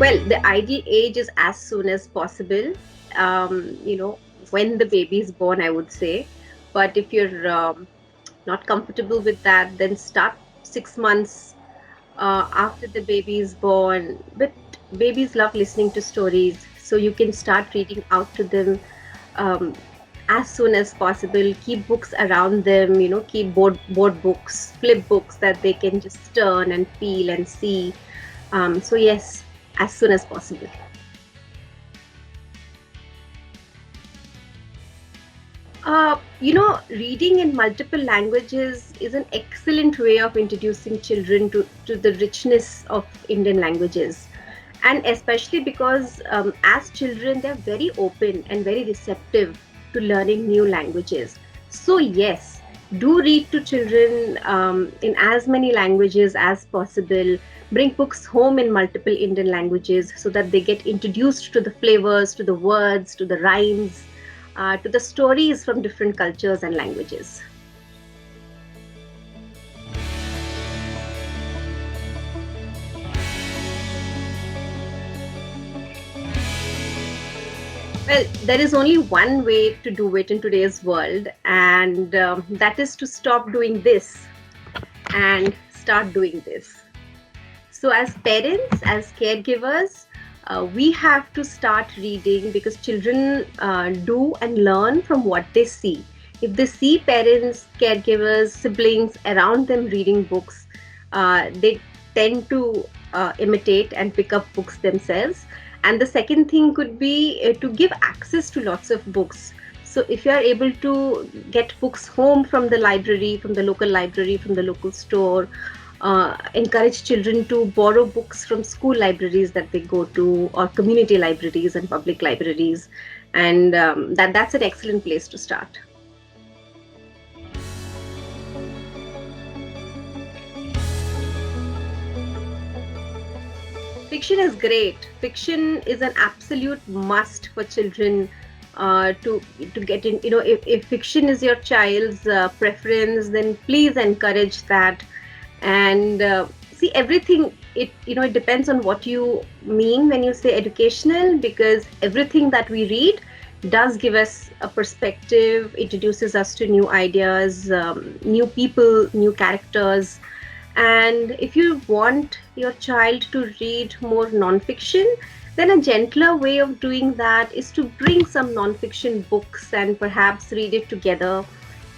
Well, the ideal age is as soon as possible. You know, when the baby is born, I would say. But if you're not comfortable with that, then start 6 months after the baby is born. But babies love listening to stories, so you can start reading out to them um, as soon as possible. Keep books around them, you know, keep board books, flip books that they can just turn and feel and see. So yes, as soon as possible. Reading in multiple languages is an excellent way of introducing children to the richness of Indian languages. And especially because as children, they're very open and very receptive to learning new languages. So, yes, do read to children in as many languages as possible. Bring books home in multiple Indian languages so that they get introduced to the flavors, to the words, to the rhymes, to the stories from different cultures and languages. Well, there is only one way to do it in today's world, and that is to stop doing this and start doing this. So, as parents, as caregivers, we have to start reading because children do and learn from what they see. If they see parents, caregivers, siblings around them reading books, they tend to imitate and pick up books themselves. And the second thing could be to give access to lots of books. So if you are able to get books home from the library, from the local store, encourage children to borrow books from school libraries that they go to, or community libraries and public libraries, and that's an excellent place to start. Fiction is great. Fiction is an absolute must for children to get in. If fiction is your child's preference, then please encourage that. And see, everything, it depends on what you mean when you say educational, because everything that we read does give us a perspective, introduces us to new ideas, new people, new characters. And if you want your child to read more nonfiction, then a gentler way of doing that is to bring some nonfiction books and perhaps read it together.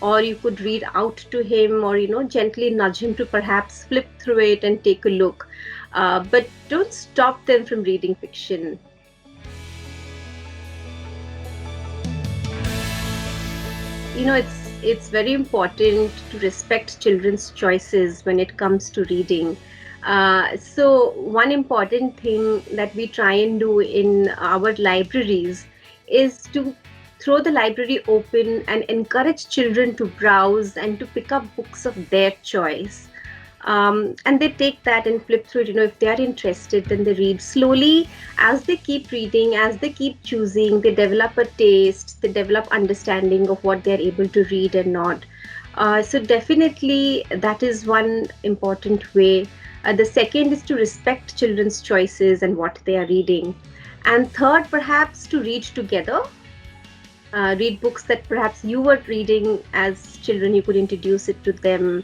Or you could read out to him, or gently nudge him to perhaps flip through it and take a look. But don't stop them from reading fiction. It's very important to respect children's choices when it comes to reading. So one important thing that we try and do in our libraries is to throw the library open and encourage children to browse and to pick up books of their choice. And they take that and flip through it. If they are interested, then they read slowly. As they keep reading, as they keep choosing, they develop a taste, they develop understanding of what they're able to read and not. So definitely that is one important way. The second is to respect children's choices and what they are reading. And third, perhaps to read together. Read books that perhaps you were reading as children, you could introduce it to them,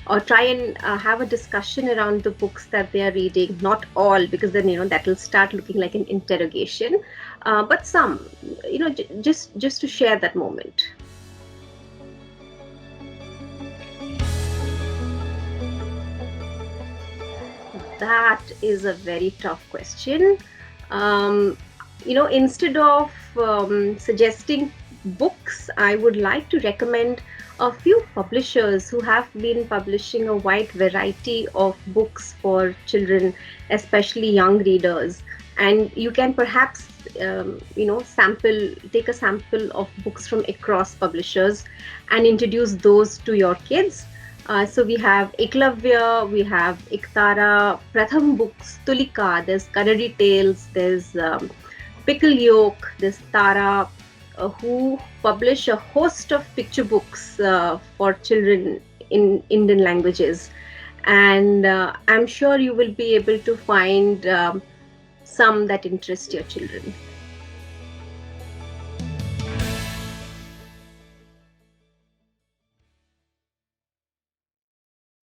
or try and have a discussion around the books that they are reading. Not all, because then that will start looking like an interrogation, but some, just to share that moment. That is a very tough question. Instead of suggesting books, I would like to recommend a few publishers who have been publishing a wide variety of books for children, especially young readers. And you can perhaps, take a sample of books from across publishers and introduce those to your kids. So we have Eklavya, we have Iktara, Pratham Books, Tulika, there's Kanadi Tales, there's Pickle Yolk, there's Tara, who publish a host of picture books for children in Indian languages. And I'm sure you will be able to find some that interest your children.